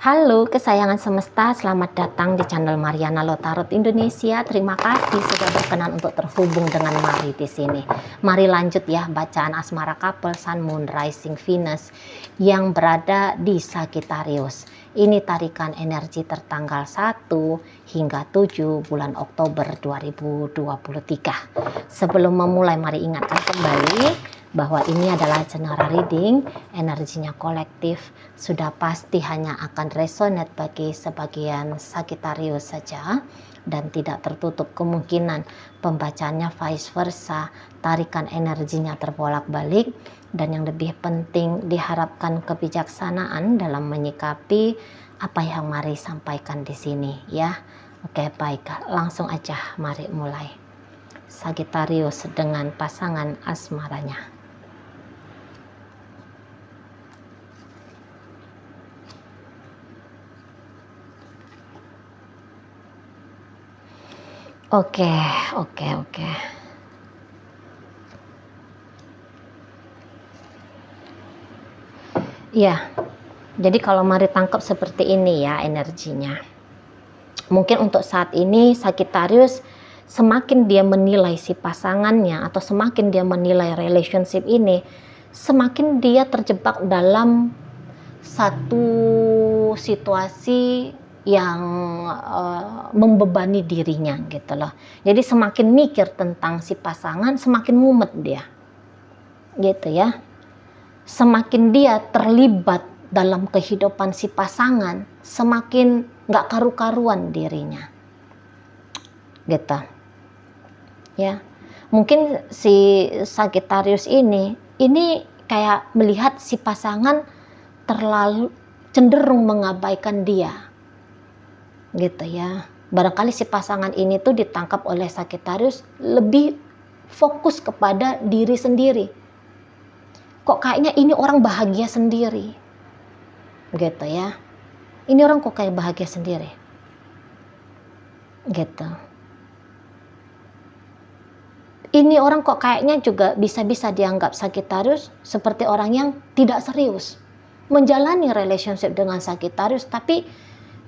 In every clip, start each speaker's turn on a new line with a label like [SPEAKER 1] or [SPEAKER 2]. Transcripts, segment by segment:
[SPEAKER 1] Halo kesayangan semesta, selamat datang di channel Mariana Lotarot Indonesia. Terima kasih sudah berkenan untuk terhubung dengan Mari di sini. Mari lanjut ya bacaan asmara couple Sun Moon Rising Venus yang berada di Sagittarius. Ini tarikan energi tertanggal 1 hingga 7 bulan Oktober 2023. Sebelum memulai, mari ingatkan kembali bahwa ini adalah general reading, energinya kolektif, sudah pasti hanya akan resonate bagi sebagian Sagittarius saja dan tidak tertutup kemungkinan pembacaannya vice versa, tarikan energinya terbolak-balik, dan yang lebih penting diharapkan kebijaksanaan dalam menyikapi apa yang Mari sampaikan di sini ya. Oke, baik, langsung aja mari mulai. Sagittarius dengan pasangan asmaranya. Oke. Ya, jadi kalau Mari tangkap seperti ini ya energinya. Mungkin untuk saat ini Sagittarius semakin dia menilai si pasangannya atau semakin dia menilai relationship ini, semakin dia terjebak dalam satu situasi yang membebani dirinya gitu loh. Jadi semakin mikir tentang si pasangan, semakin mumet dia gitu ya. Semakin dia terlibat dalam kehidupan si pasangan, semakin gak karu-karuan dirinya gitu ya. Mungkin si Sagittarius ini kayak melihat si pasangan terlalu cenderung mengabaikan dia gitu ya. Barangkali si pasangan ini tuh ditangkap oleh Sagittarius lebih fokus kepada diri sendiri. Kok kayaknya ini orang bahagia sendiri gitu ya. Ini orang kok kayak bahagia sendiri gitu. Ini orang kok kayaknya juga bisa-bisa dianggap Sagittarius seperti orang yang tidak serius menjalani relationship dengan Sagittarius, tapi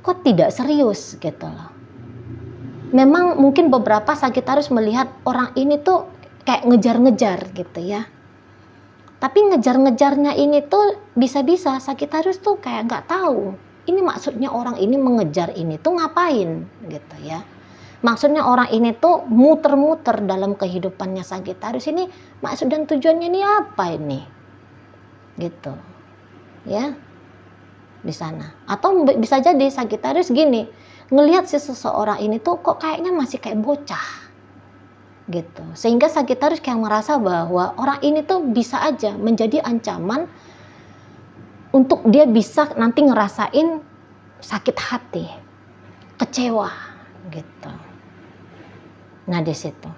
[SPEAKER 1] kok tidak serius gitu loh. Memang mungkin beberapa Sagittarius melihat orang ini tuh kayak ngejar-ngejar gitu ya. Tapi ngejar-ngejarnya ini tuh bisa-bisa Sagittarius tuh kayak nggak tahu ini maksudnya orang ini mengejar ini tuh ngapain gitu ya. Maksudnya orang ini tuh muter-muter dalam kehidupannya Sagittarius ini, maksud dan tujuannya ini apa ini gitu ya di sana. Atau bisa jadi Sagittarius gini, ngelihat si seseorang ini tuh kok kayaknya masih kayak bocah gitu, sehingga Sagittarius kayak merasa bahwa orang ini tuh bisa aja menjadi ancaman untuk dia bisa nanti ngerasain sakit hati, kecewa gitu. Nah di situ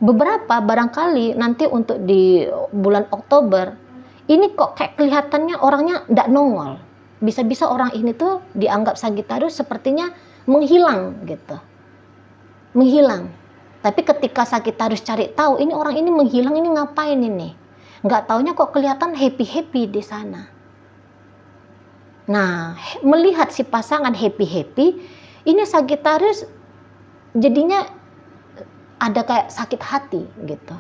[SPEAKER 1] beberapa barangkali nanti untuk di bulan Oktober ini kok kayak kelihatannya orangnya nggak nongol. Bisa-bisa orang ini tuh dianggap Sagittarius sepertinya menghilang gitu, menghilang. Tapi ketika Sagittarius cari tahu ini orang ini menghilang, ini ngapain ini, nggak taunya kok kelihatan happy di sana. Nah melihat si pasangan happy ini Sagittarius jadinya ada kayak sakit hati gitu.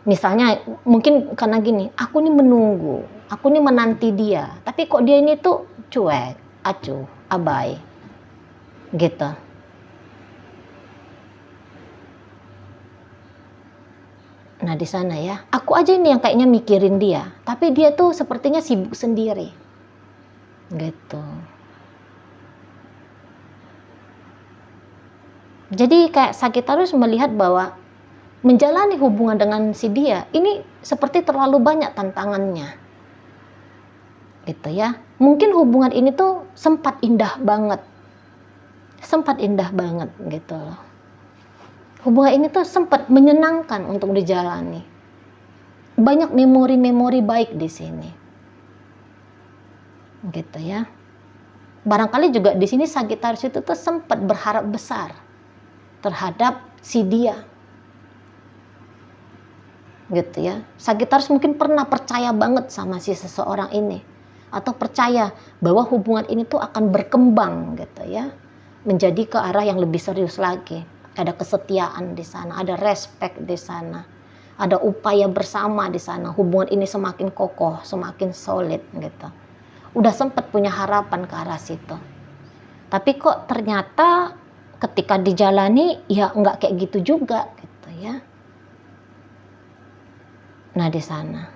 [SPEAKER 1] Misalnya mungkin karena gini, aku nih menunggu, aku nih menanti dia, tapi kok dia ini tuh cuek, acuh, abai gitu. Nah di sana ya, aku aja ini yang kayaknya mikirin dia, tapi dia tuh sepertinya sibuk sendiri gitu. Jadi kayak Sagittarius melihat bahwa menjalani hubungan dengan si dia ini seperti terlalu banyak tantangannya gitu ya. Mungkin hubungan ini tuh sempat indah banget gitu loh. Hubungan ini tuh sempat menyenangkan untuk dijalani, banyak memori-memori baik di sini gitu ya. Barangkali juga di sini Sagittarius itu tuh sempat berharap besar terhadap si dia gitu ya. Sagittarius mungkin pernah percaya banget sama si seseorang ini, atau percaya bahwa hubungan ini tuh akan berkembang gitu ya, menjadi ke arah yang lebih serius lagi. Ada kesetiaan di sana, ada respect di sana, ada upaya bersama di sana. Hubungan ini semakin kokoh, semakin solid gitu. Udah sempat punya harapan ke arah situ. Tapi kok ternyata ketika dijalani ya nggak kayak gitu juga gitu ya. Nah di sana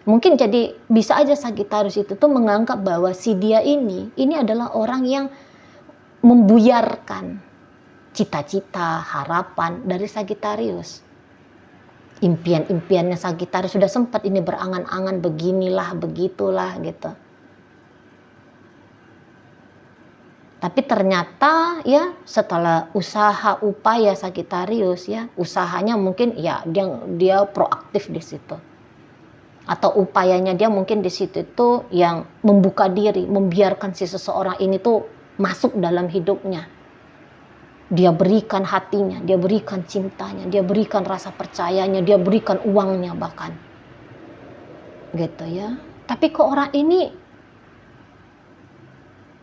[SPEAKER 1] mungkin jadi bisa aja Sagittarius itu tuh menganggap bahwa si dia ini adalah orang yang membuyarkan cita-cita, harapan dari Sagittarius. Impian-impiannya Sagittarius sudah sempat ini berangan-angan beginilah, begitulah gitu. Tapi ternyata ya setelah usaha upaya Sagittarius ya, usahanya mungkin ya dia proaktif di situ. Atau upayanya dia mungkin di situ itu yang membuka diri, membiarkan si seseorang ini tuh masuk dalam hidupnya. Dia berikan hatinya, dia berikan cintanya, dia berikan rasa percayanya, dia berikan uangnya bahkan. Gitu ya. Tapi kok orang ini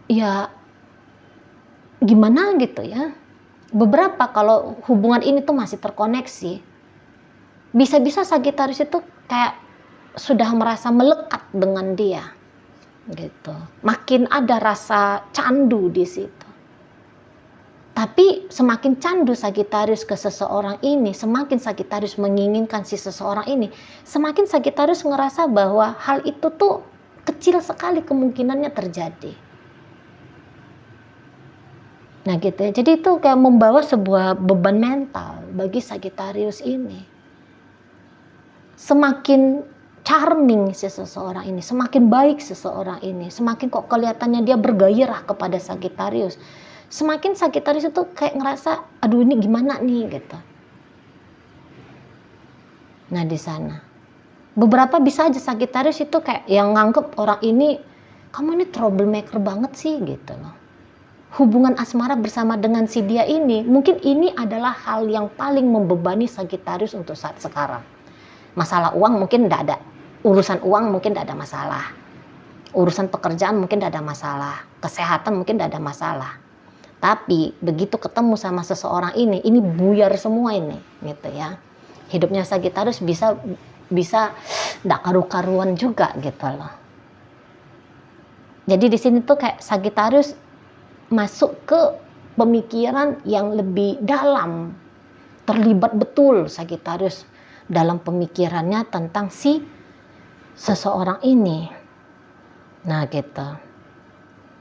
[SPEAKER 1] ya gimana gitu ya. Beberapa kalau hubungan ini tuh masih terkoneksi, bisa-bisa Sagittarius itu kayak sudah merasa melekat dengan dia gitu. Makin ada rasa candu di situ. Tapi semakin candu Sagittarius ke seseorang ini, semakin Sagittarius menginginkan si seseorang ini, semakin Sagittarius ngerasa bahwa hal itu tuh kecil sekali kemungkinannya terjadi. Nah gitu ya. Jadi itu kayak membawa sebuah beban mental bagi Sagittarius ini. Semakin charming seseorang ini, semakin baik seseorang ini, semakin kok kelihatannya dia bergairah kepada Sagittarius, semakin Sagittarius itu kayak ngerasa, aduh ini gimana nih gitu. Nah di sana, beberapa bisa aja Sagittarius itu kayak yang nganggep orang ini, kamu ini troublemaker banget sih gitu loh. Hubungan asmara bersama dengan si dia ini, mungkin ini adalah hal yang paling membebani Sagittarius untuk saat sekarang. Masalah uang mungkin tidak ada. Urusan uang mungkin tidak ada masalah. Urusan pekerjaan mungkin tidak ada masalah. Kesehatan mungkin tidak ada masalah. Tapi begitu ketemu sama seseorang ini buyar semua ini, gitu ya. Hidupnya Sagittarius bisa tidak karu-karuan juga gitu loh. Jadi di sini tuh kayak Sagittarius masuk ke pemikiran yang lebih dalam. Terlibat betul Sagittarius dalam pemikirannya tentang si seseorang ini. Nah gitu.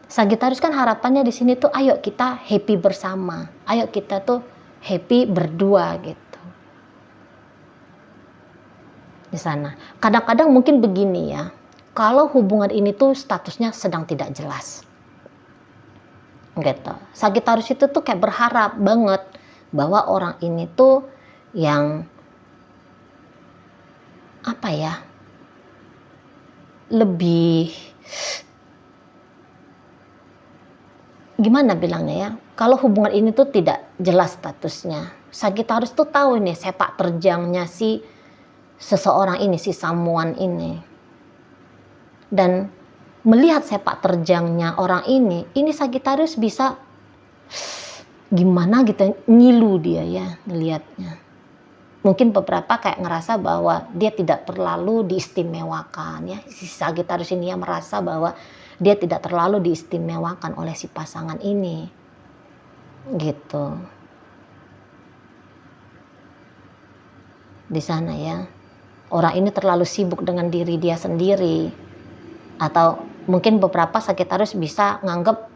[SPEAKER 1] Sagittarius kan harapannya di sini tuh ayo kita happy bersama. Ayo kita tuh happy berdua gitu. Di sana. Kadang-kadang mungkin begini ya. Kalau hubungan ini tuh statusnya sedang tidak jelas. Gitu. Sagittarius itu tuh kayak berharap banget bahwa orang ini tuh yang apa ya? Lebih gimana bilangnya ya, kalau hubungan ini tuh tidak jelas statusnya, Sagittarius tuh tahu nih sepak terjangnya si seseorang ini, si someone ini, dan melihat sepak terjangnya orang ini Sagittarius bisa gimana gitu, ngilu dia ya ngelihatnya. Mungkin beberapa kayak ngerasa bahwa dia tidak terlalu diistimewakan ya. Si Sagittarius ini ya merasa bahwa dia tidak terlalu diistimewakan oleh si pasangan ini. Gitu. Di sana ya. Orang ini terlalu sibuk dengan diri dia sendiri. Atau mungkin beberapa Sagittarius bisa nganggap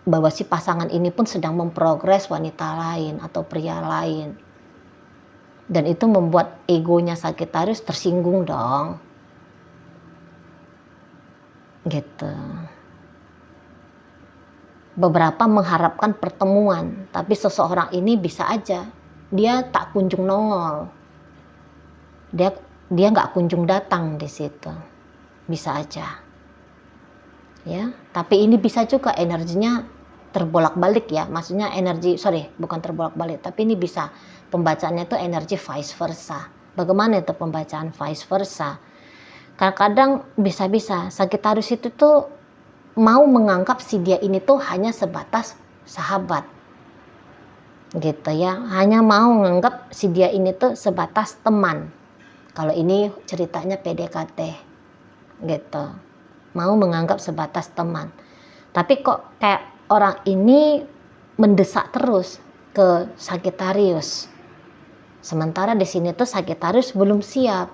[SPEAKER 1] bahwa si pasangan ini pun sedang memprogres wanita lain atau pria lain. Dan itu membuat egonya Sagittarius tersinggung dong. Gitu. Beberapa mengharapkan pertemuan, tapi seseorang ini bisa aja dia tak kunjung nongol. Dia nggak kunjung datang di situ. Bisa aja. Ya, tapi ini bisa juga energinya terbolak-balik ya. Maksudnya bukan terbolak-balik, tapi ini bisa pembacaannya itu energi vice versa. Bagaimana itu pembacaan vice versa? Kadang-kadang bisa-bisa Sagittarius itu tuh mau menganggap si dia ini tuh hanya sebatas sahabat gitu ya, hanya mau menganggap si dia ini tuh sebatas teman. Kalau ini ceritanya PDKT gitu, mau menganggap sebatas teman. Tapi kok kayak orang ini mendesak terus ke Sagittarius. Sementara di sini tuh Sagittarius belum siap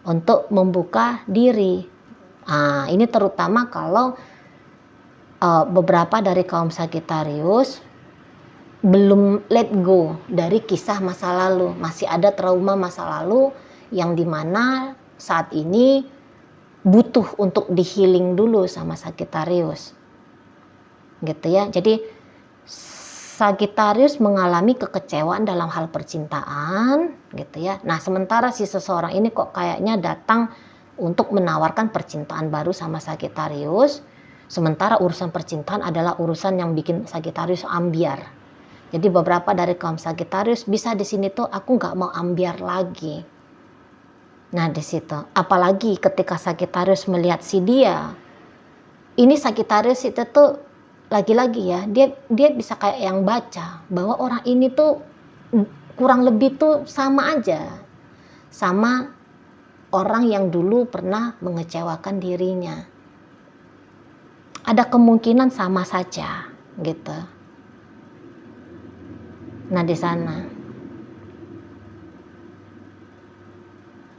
[SPEAKER 1] untuk membuka diri. Ini terutama kalau beberapa dari kaum Sagittarius belum let go dari kisah masa lalu, masih ada trauma masa lalu yang dimana saat ini butuh untuk di healing dulu sama Sagittarius gitu ya. Jadi Sagittarius mengalami kekecewaan dalam hal percintaan gitu ya. Nah sementara si seseorang ini kok kayaknya datang untuk menawarkan percintaan baru sama Sagittarius, sementara urusan percintaan adalah urusan yang bikin Sagittarius ambiar. Jadi beberapa dari kaum Sagittarius bisa di sini tuh aku nggak mau ambiar lagi. Nah di situ, apalagi ketika Sagittarius melihat si dia, ini Sagittarius itu tuh lagi-lagi ya, dia bisa kayak yang baca bahwa orang ini tuh kurang lebih tuh sama aja sama orang yang dulu pernah mengecewakan dirinya. Ada kemungkinan sama saja gitu. Nah di sana.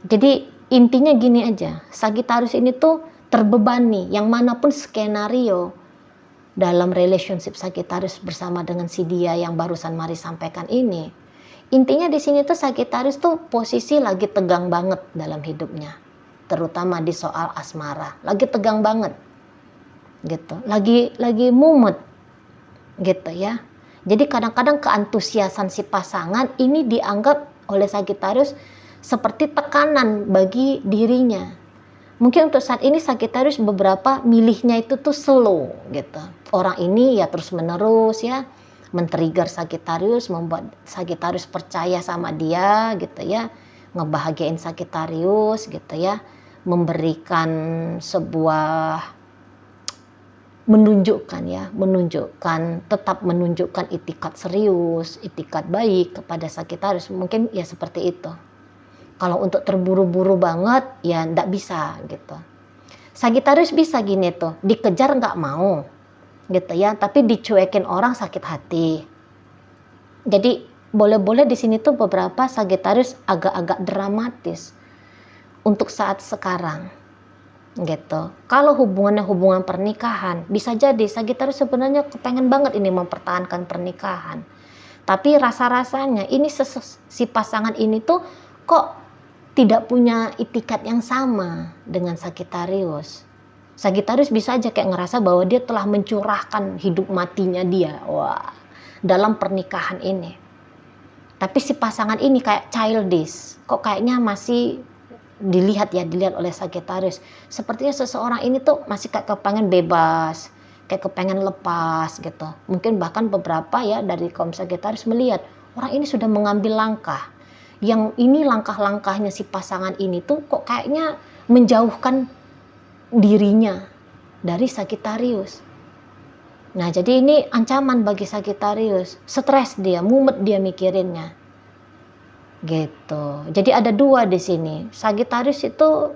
[SPEAKER 1] Jadi intinya gini aja, Sagittarius ini tuh terbebani yang manapun skenario dalam relationship Sagittarius bersama dengan si dia yang barusan Mari sampaikan ini. Intinya di sini tuh Sagittarius tuh posisi lagi tegang banget dalam hidupnya, terutama di soal asmara, lagi tegang banget, gitu, lagi mumet, gitu ya. Jadi kadang-kadang keantusiasan si pasangan ini dianggap oleh Sagittarius seperti tekanan bagi dirinya. Mungkin untuk saat ini Sagittarius beberapa milihnya itu tuh slow gitu. Orang ini ya terus menerus ya men-trigger Sagittarius, membuat Sagittarius percaya sama dia gitu ya, ngebahagiain Sagittarius gitu ya, memberikan sebuah tetap menunjukkan itikat serius, itikat baik kepada Sagittarius. Mungkin ya seperti itu. Kalau untuk terburu-buru banget ya nggak bisa gitu. Sagittarius bisa gini tuh, dikejar nggak mau gitu ya, tapi dicuekin orang sakit hati. Jadi boleh-boleh di sini tuh beberapa Sagittarius agak-agak dramatis untuk saat sekarang gitu. Kalau hubungan pernikahan, bisa jadi Sagittarius sebenarnya kepengen banget ini mempertahankan pernikahan. Tapi rasa-rasanya ini si pasangan ini tuh kok tidak punya itikat yang sama dengan Sagittarius. Sagittarius bisa aja kayak ngerasa bahwa dia telah mencurahkan hidup matinya dia dalam pernikahan ini. Tapi si pasangan ini kayak childish, kok kayaknya masih dilihat oleh Sagittarius. Sepertinya seseorang ini tuh masih kayak kepengen bebas, kayak kepengen lepas gitu. Mungkin bahkan beberapa ya dari kaum Sagittarius melihat orang ini sudah mengambil langkah. Yang ini langkah-langkahnya si pasangan ini tuh kok kayaknya menjauhkan dirinya dari Sagittarius. Nah jadi ini ancaman bagi Sagittarius, stres dia, mumet dia mikirinnya gitu. Jadi ada dua di sini. Sagittarius itu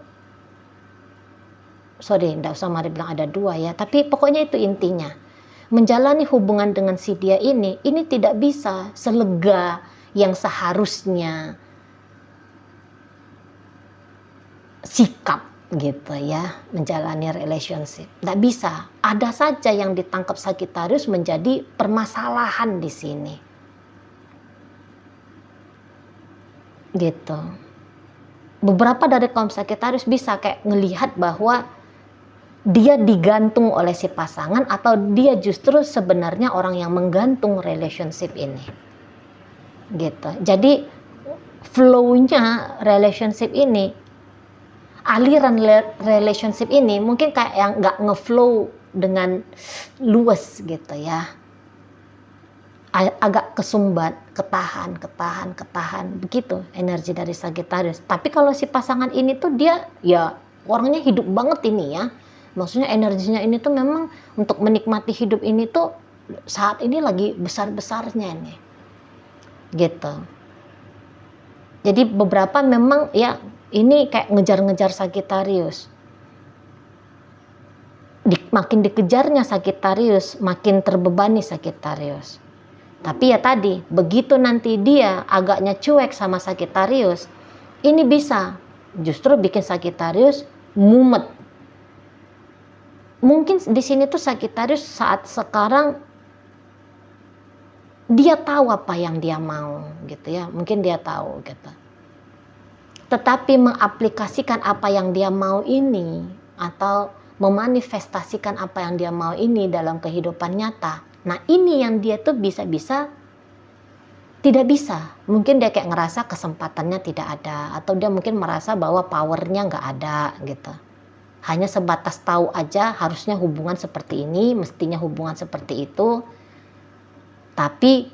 [SPEAKER 1] enggak usah mari bilang ada dua ya, tapi pokoknya itu intinya. Menjalani hubungan dengan si dia ini tidak bisa selega yang seharusnya sikap gitu ya, menjalani relationship. Nggak bisa. Ada saja yang ditangkap Sagittarius menjadi permasalahan di sini. Gitu. Beberapa dari kaum Sagittarius bisa kayak ngelihat bahwa dia digantung oleh si pasangan atau dia justru sebenarnya orang yang menggantung relationship ini. Gitu. Jadi flow-nya relationship ini, aliran relationship ini mungkin kayak yang nggak ngeflow dengan luas gitu ya, agak kesumbat, ketahan begitu energi dari Sagittarius. Tapi kalau si pasangan ini tuh dia ya orangnya hidup banget ini ya. Maksudnya energinya ini tuh memang untuk menikmati hidup ini tuh saat ini lagi besar-besarnya nih. Gitu. Jadi beberapa memang ya ini kayak ngejar-ngejar Sagittarius. Makin dikejarnya Sagittarius, makin terbebani Sagittarius. Tapi ya tadi, begitu nanti dia agaknya cuek sama Sagittarius, ini bisa justru bikin Sagittarius mumet. Mungkin di sini tuh Sagittarius saat sekarang dia tahu apa yang dia mau gitu ya, mungkin dia tahu gitu. Tetapi mengaplikasikan apa yang dia mau ini atau memanifestasikan apa yang dia mau ini dalam kehidupan nyata. Nah ini yang dia tuh bisa-bisa tidak bisa. Mungkin dia kayak ngerasa kesempatannya tidak ada, atau dia mungkin merasa bahwa powernya nggak ada gitu. Hanya sebatas tahu aja harusnya hubungan seperti ini, mestinya hubungan seperti itu. Tapi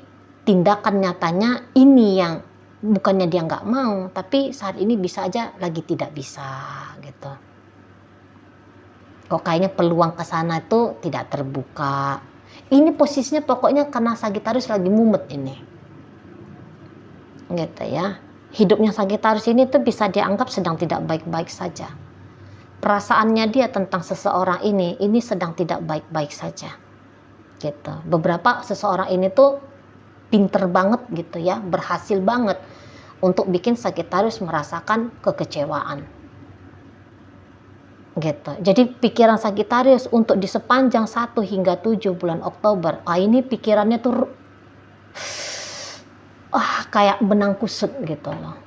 [SPEAKER 1] tindakan nyatanya ini yang bukannya dia nggak mau, tapi saat ini bisa aja lagi tidak bisa gitu. Kok kayaknya peluang ke sana itu tidak terbuka. Ini posisinya pokoknya karena Sagittarius lagi mumet ini. Gitu ya. Hidupnya Sagittarius ini tuh bisa dianggap sedang tidak baik-baik saja. Perasaannya dia tentang seseorang ini sedang tidak baik-baik saja. Gitu. Beberapa seseorang ini tuh pinter banget gitu ya, berhasil banget untuk bikin Sagittarius merasakan kekecewaan. Gitu. Jadi pikiran Sagittarius untuk di sepanjang 1 hingga 7 bulan Oktober, ini pikirannya tuh kayak benang kusut gitu loh.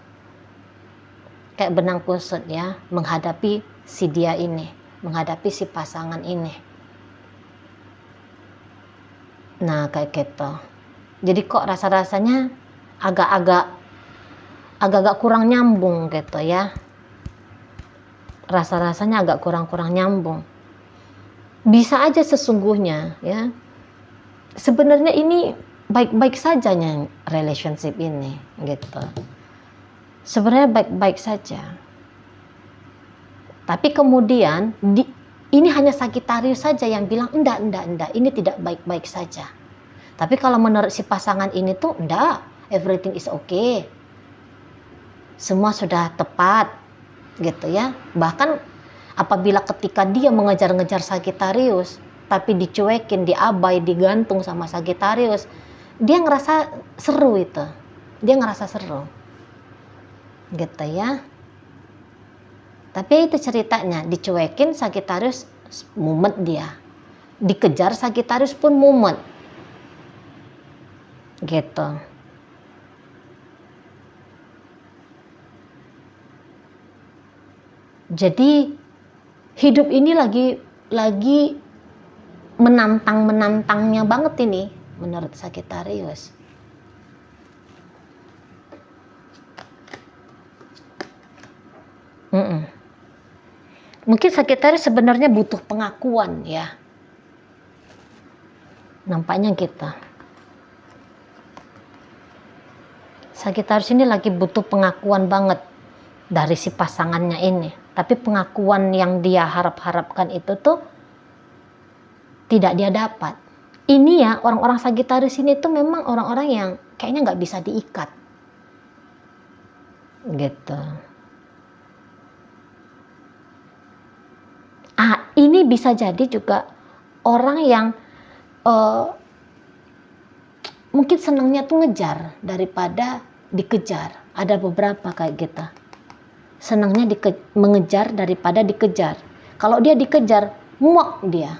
[SPEAKER 1] Kayak benang kusut ya, menghadapi si dia ini, menghadapi si pasangan ini. Nah kayak gitu. Jadi kok rasa-rasanya agak-agak kurang nyambung gitu ya. Rasa-rasanya agak kurang nyambung. Bisa aja sesungguhnya ya. Sebenarnya ini baik-baik saja relationship ini gitu. Sebenarnya baik-baik saja. Tapi kemudian ini hanya Sagittarius saja yang bilang enggak, ini tidak baik-baik saja. Tapi kalau menurut si pasangan ini tuh enggak, everything is okay. Semua sudah tepat gitu ya. Bahkan apabila ketika dia mengejar-ngejar Sagittarius tapi dicuekin, diabai, digantung sama Sagittarius, dia ngerasa seru itu. Dia ngerasa seru. Gitu ya. Tapi itu ceritanya, dicuekin Sagittarius mumet dia. Dikejar Sagittarius pun mumet. Gitu. Jadi hidup ini lagi menantangnya banget ini menurut Sagittarius. Mungkin Sagittarius sebenarnya butuh pengakuan ya. Nampaknya gitu. Sagittarius ini lagi butuh pengakuan banget dari si pasangannya ini. Tapi pengakuan yang dia harapkan itu tuh tidak dia dapat. Ini ya, orang-orang Sagittarius ini tuh memang orang-orang yang kayaknya nggak bisa diikat. Gitu. Ini bisa jadi juga orang yang mungkin senangnya tuh ngejar daripada dikejar. Ada beberapa kayak gitu. Senangnya mengejar daripada dikejar. Kalau dia dikejar, muak dia.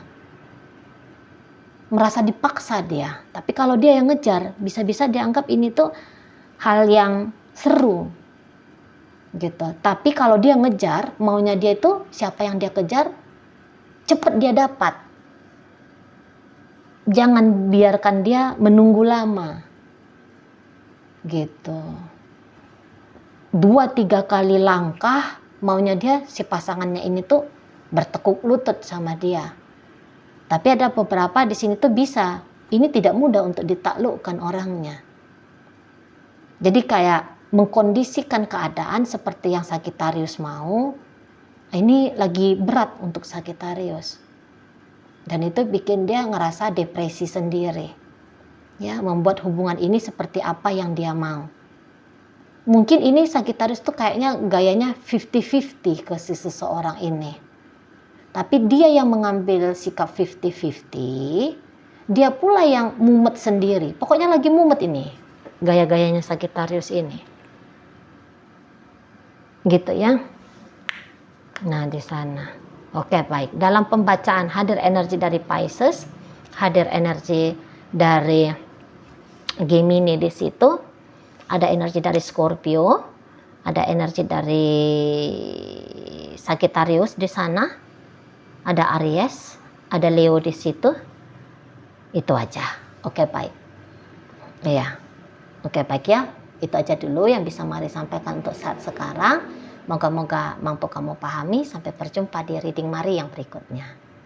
[SPEAKER 1] Merasa dipaksa dia. Tapi kalau dia yang ngejar, bisa-bisa dianggap ini tuh hal yang seru. Gitu. Tapi kalau dia ngejar, maunya dia itu siapa yang dia kejar, cepat dia dapat. Jangan biarkan dia menunggu lama. Gitu. 2-3 kali langkah, maunya dia si pasangannya ini tuh bertekuk lutut sama dia. Tapi ada beberapa di sini tuh bisa. Ini tidak mudah untuk ditaklukkan orangnya. Jadi kayak mengkondisikan keadaan seperti yang Sagittarius mau, Ini lagi berat untuk Sagittarius. Dan itu bikin dia ngerasa depresi sendiri. Ya, membuat hubungan ini seperti apa yang dia mau. Mungkin ini Sagittarius tuh kayaknya gayanya 50-50 ke si seseorang ini. Tapi dia yang mengambil sikap 50-50, dia pula yang mumet sendiri. Pokoknya lagi mumet ini, gaya-gayanya Sagittarius ini. Gitu ya. Nah, di sana. Oke, baik. Dalam pembacaan hadir energi dari Pisces, hadir energi dari Gemini di situ, ada energi dari Scorpio, ada energi dari Sagittarius di sana, ada Aries, ada Leo di situ. Itu aja. Oke, baik. Iya. Oke, baik ya. Itu aja dulu yang bisa Mari sampaikan untuk saat sekarang. Moga-moga mampu kamu pahami. Sampai berjumpa di reading Mari yang berikutnya.